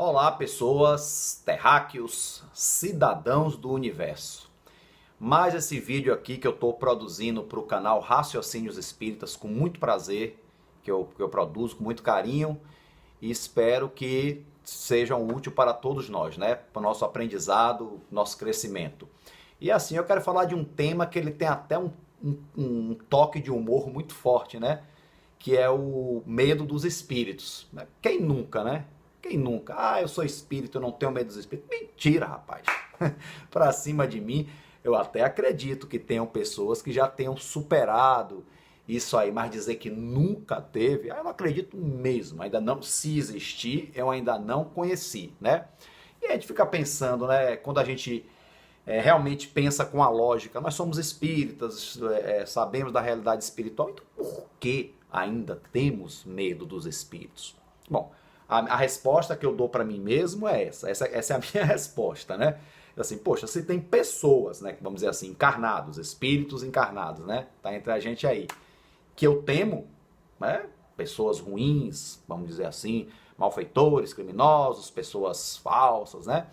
Olá, pessoas, terráqueos, cidadãos do universo. Mais esse vídeo aqui que eu estou produzindo para o canal Raciocínios Espíritas com muito prazer, que eu produzo com muito carinho e espero que sejam úteis para todos nós, né? Para o nosso aprendizado, nosso crescimento. E assim, eu quero falar de um tema que ele tem até um toque de humor muito forte, né? Que é o medo dos espíritos. Quem nunca, né? Quem nunca? Ah, eu sou espírito, eu não tenho medo dos espíritos. Mentira, rapaz. Pra cima de mim, eu até acredito que tenham pessoas que já tenham superado isso aí, mas dizer que nunca teve, eu não acredito mesmo. Ainda não, se existir, eu ainda não conheci, né? E a gente fica pensando, né? Quando a gente realmente pensa com a lógica, nós somos espíritas, sabemos da realidade espiritual, então por que ainda temos medo dos espíritos? Bom, a resposta que eu dou para mim mesmo é essa é a minha resposta, né? Assim, poxa, se tem pessoas, né, vamos dizer assim, encarnados, espíritos encarnados, né, tá entre a gente aí, que eu temo, né, pessoas ruins, vamos dizer assim, malfeitores, criminosos, pessoas falsas, né?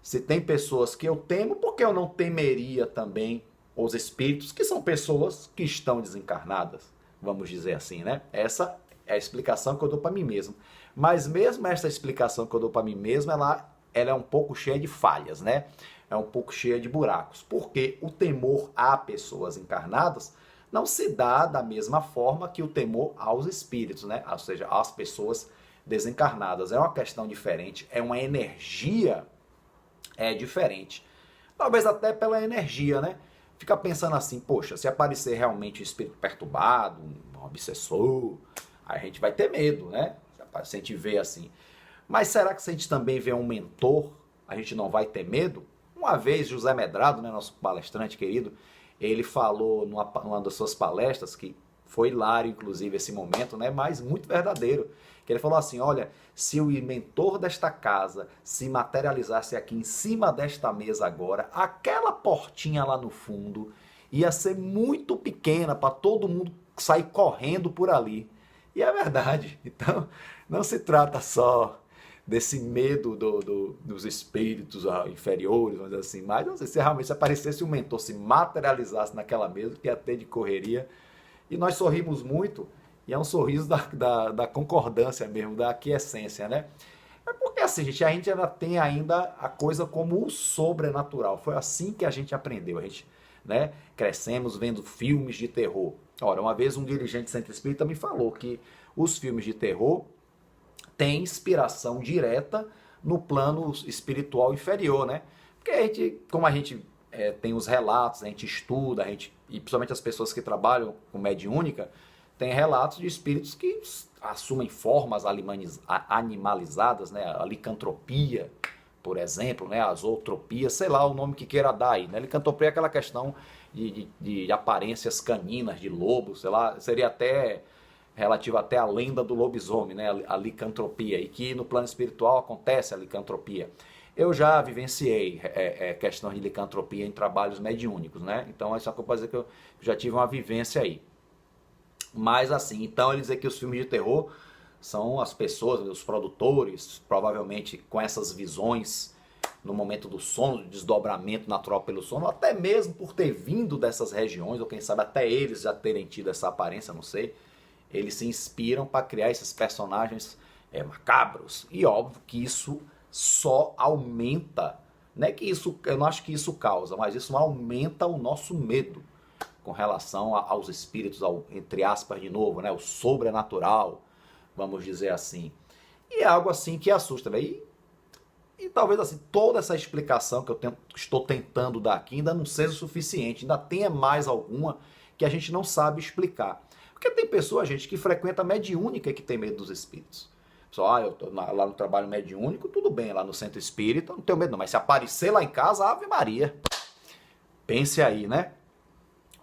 Se tem pessoas que eu temo, por que eu não temeria também os espíritos, que são pessoas que estão desencarnadas, vamos dizer assim, né? Essa é a explicação que eu dou para mim mesmo. Mas mesmo essa explicação que eu dou para mim mesmo, ela é um pouco cheia de falhas, né? É um pouco cheia de buracos. Porque o temor a pessoas encarnadas não se dá da mesma forma que o temor aos espíritos, né? Ou seja, às pessoas desencarnadas. É uma questão diferente, é uma energia diferente. Talvez até pela energia, né? Fica pensando assim, poxa, se aparecer realmente um espírito perturbado, um obsessor, aí a gente vai ter medo, né? Se a gente vê assim. Mas será que se a gente também vê um mentor, a gente não vai ter medo? Uma vez, José Medrado, né, nosso palestrante querido, ele falou numa das suas palestras, que foi hilário, inclusive, esse momento, né, mas muito verdadeiro, que ele falou assim, olha, se o mentor desta casa se materializasse aqui em cima desta mesa agora, aquela portinha lá no fundo ia ser muito pequena para todo mundo sair correndo por ali. E é verdade. Então, não se trata só desse medo dos espíritos inferiores, vamos dizer assim, mas não sei, se realmente aparecesse um mentor, se materializasse naquela mesa, que ia ter de correria. E nós sorrimos muito, e é um sorriso da concordância mesmo, da aquiescência, né? É porque assim, a gente ainda tem ainda a coisa como o sobrenatural. Foi assim que a gente aprendeu, a gente, né, crescemos vendo filmes de terror. Ora, uma vez um dirigente centro espírita me falou que os filmes de terror têm inspiração direta no plano espiritual inferior, né? Porque a gente, como a gente tem os relatos, a gente estuda, e principalmente as pessoas que trabalham com mediúnica, tem relatos de espíritos que assumem formas animalizadas, né? A licantropia, por exemplo, né? A zootropia, sei lá o nome que queira dar aí, né? Licantropia é aquela questão de aparências caninas, de lobo, sei lá, seria até relativo até à lenda do lobisomem, né? A licantropia, e que no plano espiritual acontece a licantropia. Eu já vivenciei questões de licantropia em trabalhos mediúnicos, né? Então é só que eu posso dizer que eu já tive uma vivência aí. Mas assim, então ele dizer que os filmes de terror são as pessoas, os produtores, provavelmente com essas visões no momento do sono, do desdobramento natural pelo sono, até mesmo por ter vindo dessas regiões, ou quem sabe até eles já terem tido essa aparência, não sei, eles se inspiram para criar esses personagens macabros. E óbvio que isso só aumenta, não é que isso, eu não acho que isso causa, mas isso aumenta o nosso medo com relação aos espíritos, entre aspas de novo, né, o sobrenatural, vamos dizer assim. E é algo assim que assusta, né? E talvez assim, toda essa explicação que estou tentando dar aqui ainda não seja suficiente, ainda tenha mais alguma que a gente não sabe explicar. Porque tem pessoa, gente, que frequenta mediúnica e que tem medo dos espíritos. Só, eu tô lá no trabalho mediúnico, tudo bem, lá no centro espírita, não tenho medo não, mas se aparecer lá em casa, Ave Maria. Pense aí, né?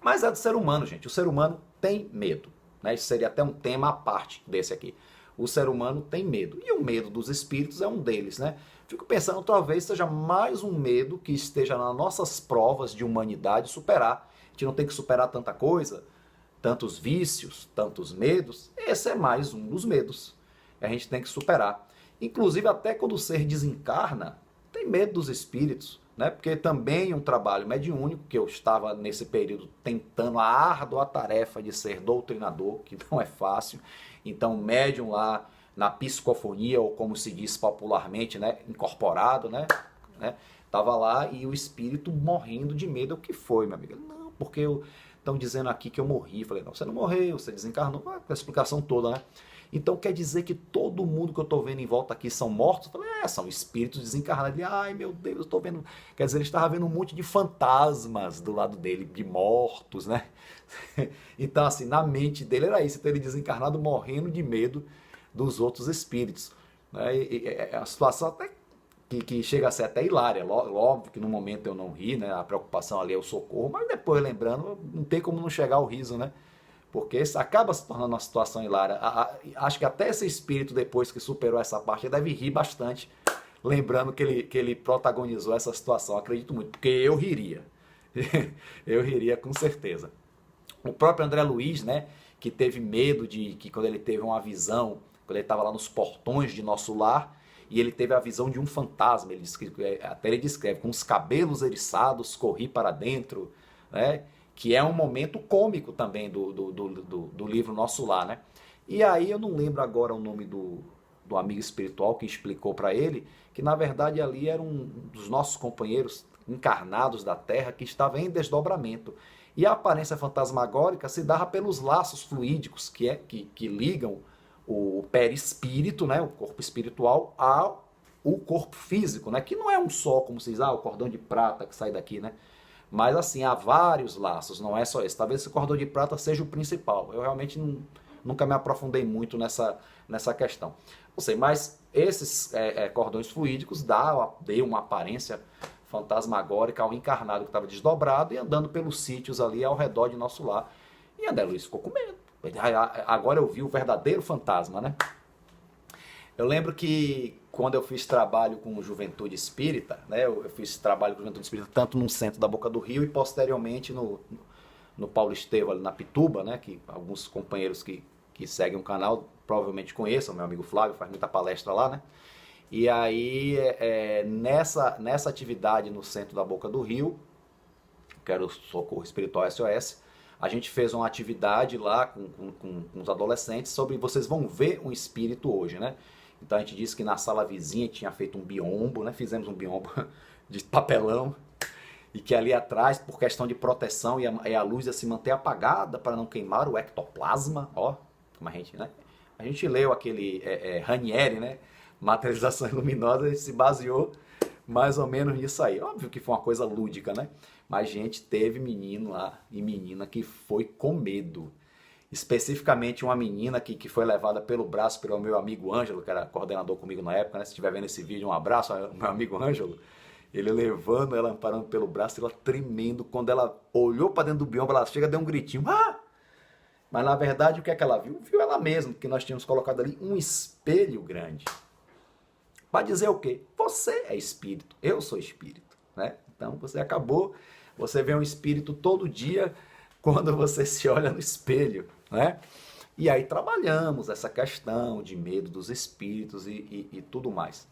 Mas é do ser humano, gente. O ser humano tem medo, né? Isso seria até um tema à parte desse aqui. O ser humano tem medo. E o medo dos espíritos é um deles, né? Fico pensando, talvez seja mais um medo que esteja nas nossas provas de humanidade superar. A gente não tem que superar tanta coisa, tantos vícios, tantos medos. Esse é mais um dos medos que a gente tem que superar. Inclusive até quando o ser desencarna, tem medo dos espíritos, né? Porque também um trabalho mediúnico, que eu estava nesse período tentando a árdua tarefa de ser doutrinador, que não é fácil. Então, médium lá na psicofonia, ou como se diz popularmente, né, incorporado, né? Tava lá e o espírito morrendo de medo. O que foi, minha amiga? Não, porque estão dizendo aqui que eu morri. Eu falei, não, você não morreu, você desencarnou. Com a explicação toda, né? Então quer dizer que todo mundo que eu estou vendo em volta aqui são mortos? Eu falei, são espíritos desencarnados. Ele, ai meu Deus, eu estou vendo. Quer dizer, ele estava vendo um monte de fantasmas do lado dele, de mortos, né? Então, assim, na mente dele era isso. Então, ele desencarnado morrendo de medo dos outros espíritos. Né? É uma situação até que chega a ser até hilária. Óbvio que no momento eu não ri, né? A preocupação ali é o socorro, mas depois lembrando, não tem como não chegar ao riso, né? Porque isso acaba se tornando uma situação hilária. Acho que até esse espírito, depois que superou essa parte, deve rir bastante, lembrando que ele protagonizou essa situação. Acredito muito, porque eu riria. Eu riria com certeza. O próprio André Luiz, né, que teve medo de que quando ele teve uma visão, quando ele estava lá nos portões de nosso lar, e ele teve a visão de um fantasma, até ele descreve, com os cabelos eriçados, corri para dentro, né? Que é um momento cômico também do livro Nosso Lar, né? E aí eu não lembro agora o nome do amigo espiritual que explicou para ele que na verdade ali era um dos nossos companheiros encarnados da Terra que estava em desdobramento. E a aparência fantasmagórica se dava pelos laços fluídicos que ligam o perispírito, né, o corpo espiritual, ao corpo físico, né, que não é um só, como se diz, o cordão de prata que sai daqui, né? Mas assim, há vários laços, não é só esse. Talvez esse cordão de prata seja o principal. Eu realmente nunca me aprofundei muito nessa questão. Não sei, mas esses cordões fluídicos deu uma aparência fantasmagórica ao encarnado que estava desdobrado e andando pelos sítios ali ao redor de nosso lar. E André Luiz ficou com medo. Agora eu vi o verdadeiro fantasma, né? Eu lembro que quando eu fiz trabalho com Juventude Espírita, né, eu fiz trabalho com Juventude Espírita tanto no centro da Boca do Rio e posteriormente no Paulo Estevam, ali na Pituba, né, que alguns companheiros que seguem o canal provavelmente conheçam, meu amigo Flávio faz muita palestra lá, né? E aí, nessa atividade no centro da Boca do Rio, que era o Socorro Espiritual SOS, a gente fez uma atividade lá com os adolescentes sobre vocês vão ver um espírito hoje, né? Então a gente disse que na sala vizinha tinha feito um biombo, né? Fizemos um biombo de papelão e que ali atrás, por questão de proteção e a luz ia se manter apagada para não queimar o ectoplasma, ó, como a gente, né? A gente leu aquele Ranieri, né? Materializações luminosas, a gente se baseou mais ou menos nisso aí. Óbvio que foi uma coisa lúdica, né? Mas, gente, teve menino lá e menina que foi com medo. Especificamente uma menina que foi levada pelo braço pelo meu amigo Ângelo, que era coordenador comigo na época, né? Se estiver vendo esse vídeo, um abraço ao meu amigo Ângelo. Ele levando ela, amparando pelo braço, ela tremendo. Quando ela olhou para dentro do biombo, ela chega, deu um gritinho. Ah! Mas, na verdade, o que é que ela viu? Viu ela mesma, porque nós tínhamos colocado ali um espelho grande. Para dizer o quê? Você é espírito, eu sou espírito, né? Então você vê um espírito todo dia quando você se olha no espelho, né? E aí trabalhamos essa questão de medo dos espíritos e tudo mais.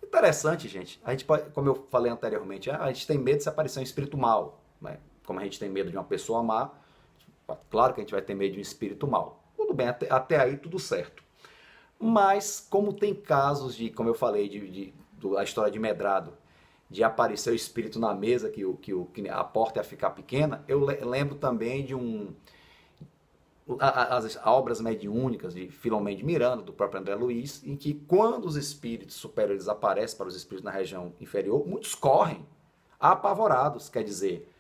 Interessante, gente. A gente pode, como eu falei anteriormente, a gente tem medo se aparecer um espírito mau, né? Como a gente tem medo de uma pessoa má, claro que a gente vai ter medo de um espírito mau. Tudo bem, até aí tudo certo. Mas como tem casos de, como eu falei, a história de Medrado, de aparecer o espírito na mesa, que a porta ia ficar pequena, eu lembro também de as obras mediúnicas de Filomeno de Miranda, do próprio André Luiz, em que quando os espíritos superiores aparecem para os espíritos na região inferior, muitos correm, apavorados, quer dizer.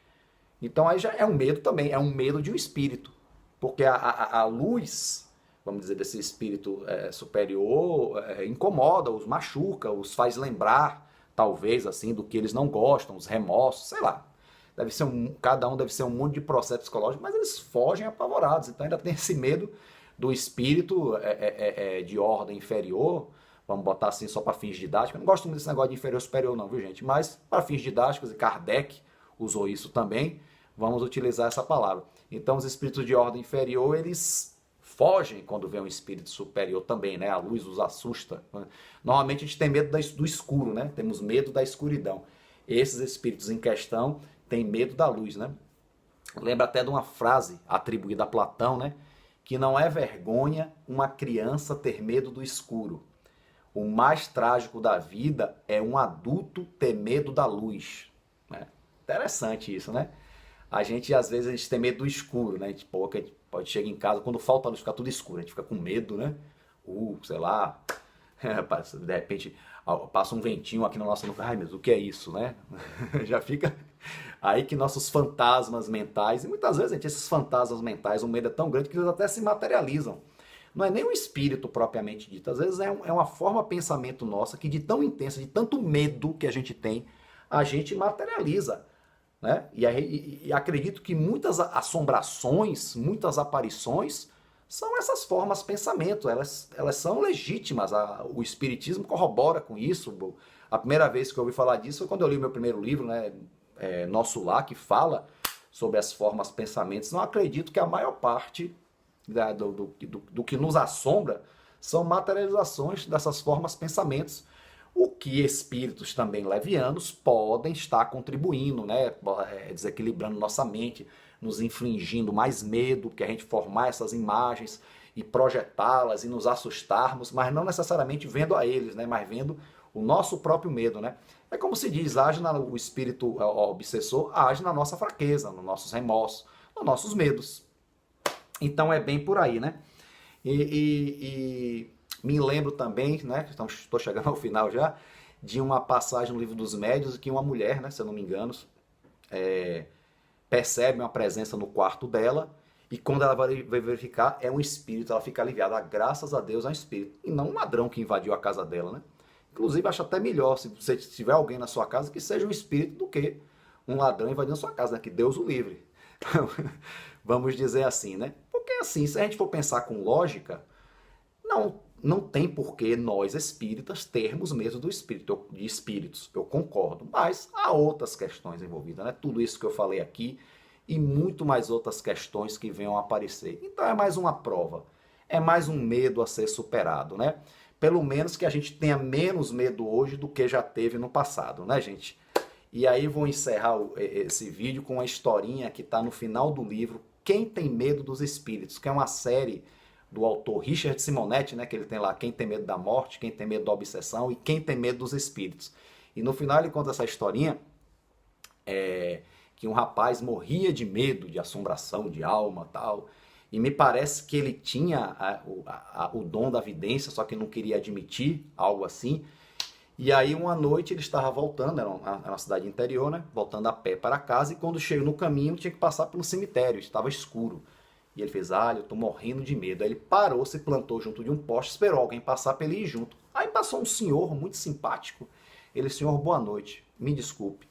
Então aí já é um medo também, é um medo de um espírito, porque a luz, vamos dizer, desse espírito superior, incomoda, os machuca, os faz lembrar, talvez, assim, do que eles não gostam, os remorsos, sei lá. Cada um deve ser um mundo de processo psicológico, mas eles fogem apavorados. Então ainda tem esse medo do espírito de ordem inferior, vamos botar assim só para fins didáticos. Eu não gosto muito desse negócio de inferior e superior não, viu gente? Mas para fins didáticos, e Kardec usou isso também, vamos utilizar essa palavra. Então os espíritos de ordem inferior, eles fogem quando vê um espírito superior também, né? A luz os assusta. Normalmente a gente tem medo do escuro, né? Temos medo da escuridão. Esses espíritos em questão têm medo da luz, né? Lembra até de uma frase atribuída a Platão, né? Que não é vergonha uma criança ter medo do escuro. O mais trágico da vida é um adulto ter medo da luz. Né? Interessante isso, né? Às vezes, a gente tem medo do escuro, né? A gente pode chegar em casa, quando falta a luz, fica tudo escuro. A gente fica com medo, né? Sei lá, de repente passa um ventinho aqui na nossa nuca. Ai, meu Deus, o que é isso, né? Já fica aí que nossos fantasmas mentais, e muitas vezes, gente, esses fantasmas mentais, o medo é tão grande que eles até se materializam. Não é nem um espírito propriamente dito, às vezes é uma forma de pensamento nossa que de tão intensa, de tanto medo que a gente materializa. Né? E acredito que muitas assombrações, muitas aparições são essas formas de pensamento, elas são legítimas, o espiritismo corrobora com isso. A primeira vez que eu ouvi falar disso foi quando eu li meu primeiro livro, né, Nosso Lar, que fala sobre as formas de pensamentos. Não acredito que a maior parte do que nos assombra são materializações dessas formas de pensamentos. O que espíritos também levianos podem estar contribuindo, né? Desequilibrando nossa mente, nos infligindo mais medo, que a gente formar essas imagens e projetá-las e nos assustarmos, mas não necessariamente vendo a eles, né? Mas vendo o nosso próprio medo, né? É como se diz, o espírito obsessor age na nossa fraqueza, nos nossos remorsos, nos nossos medos. Então é bem por aí, né? E me lembro também, né? Então, estou chegando ao final já, de uma passagem no Livro dos Médiuns que uma mulher, né, se eu não me engano, percebe uma presença no quarto dela e quando ela vai verificar é um espírito, ela fica aliviada. Graças a Deus é um espírito e não um ladrão que invadiu a casa dela, né? Inclusive, acho até melhor, se você tiver alguém na sua casa, que seja um espírito do que um ladrão invadindo a sua casa, né? Que Deus o livre. Vamos dizer assim, né? Porque assim, se a gente for pensar com lógica, não tem por que nós espíritas termos medo de espíritos, eu concordo, mas há outras questões envolvidas, né? Tudo isso que eu falei aqui e muito mais outras questões que venham a aparecer. Então é mais uma prova, é mais um medo a ser superado, né? Pelo menos que a gente tenha menos medo hoje do que já teve no passado, né, gente? E aí vou encerrar esse vídeo com uma historinha que está no final do livro Quem Tem Medo dos Espíritos, que é uma série do autor Richard Simonetti, né, que ele tem lá Quem Tem Medo da Morte, Quem Tem Medo da Obsessão e Quem Tem Medo dos Espíritos. E no final ele conta essa historinha que um rapaz morria de medo, de assombração, de alma tal, e me parece que ele tinha o dom da vidência, só que não queria admitir, algo assim. E aí uma noite ele estava voltando, era uma cidade interior, né, voltando a pé para casa, e quando chegou no caminho tinha que passar pelo cemitério, estava escuro. E ele fez, eu tô morrendo de medo. Aí ele parou, se plantou junto de um poste, esperou alguém passar para ele ir junto. Aí passou um senhor muito simpático. Ele, senhor, boa noite, me desculpe,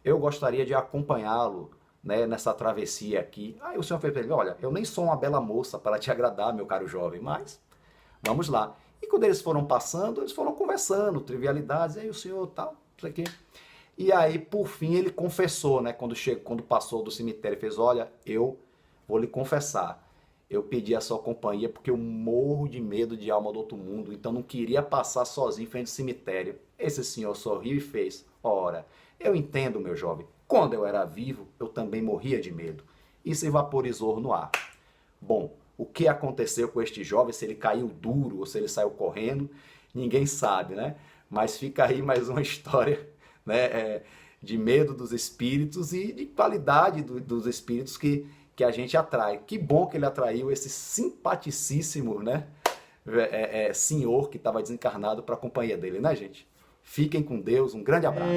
eu gostaria de acompanhá-lo, né, nessa travessia aqui. Aí o senhor fez para ele, olha, eu nem sou uma bela moça para te agradar, meu caro jovem, mas vamos lá. E quando eles foram passando, eles foram conversando, trivialidades, e aí o senhor tal, isso aqui. E aí, por fim, ele confessou, né, quando passou do cemitério, fez, olha, eu vou lhe confessar, eu pedi a sua companhia porque eu morro de medo de alma do outro mundo, então não queria passar sozinho frente ao cemitério. Esse senhor sorriu e fez, ora, eu entendo, meu jovem, quando eu era vivo, eu também morria de medo. E se vaporizou no ar. Bom, o que aconteceu com este jovem, se ele caiu duro ou se ele saiu correndo, ninguém sabe, né? Mas fica aí mais uma história, né, de medo dos espíritos e de qualidade dos espíritos que a gente atrai. Que bom que ele atraiu esse simpaticíssimo, né, senhor que estava desencarnado para a companhia dele, né, gente? Fiquem com Deus, um grande abraço.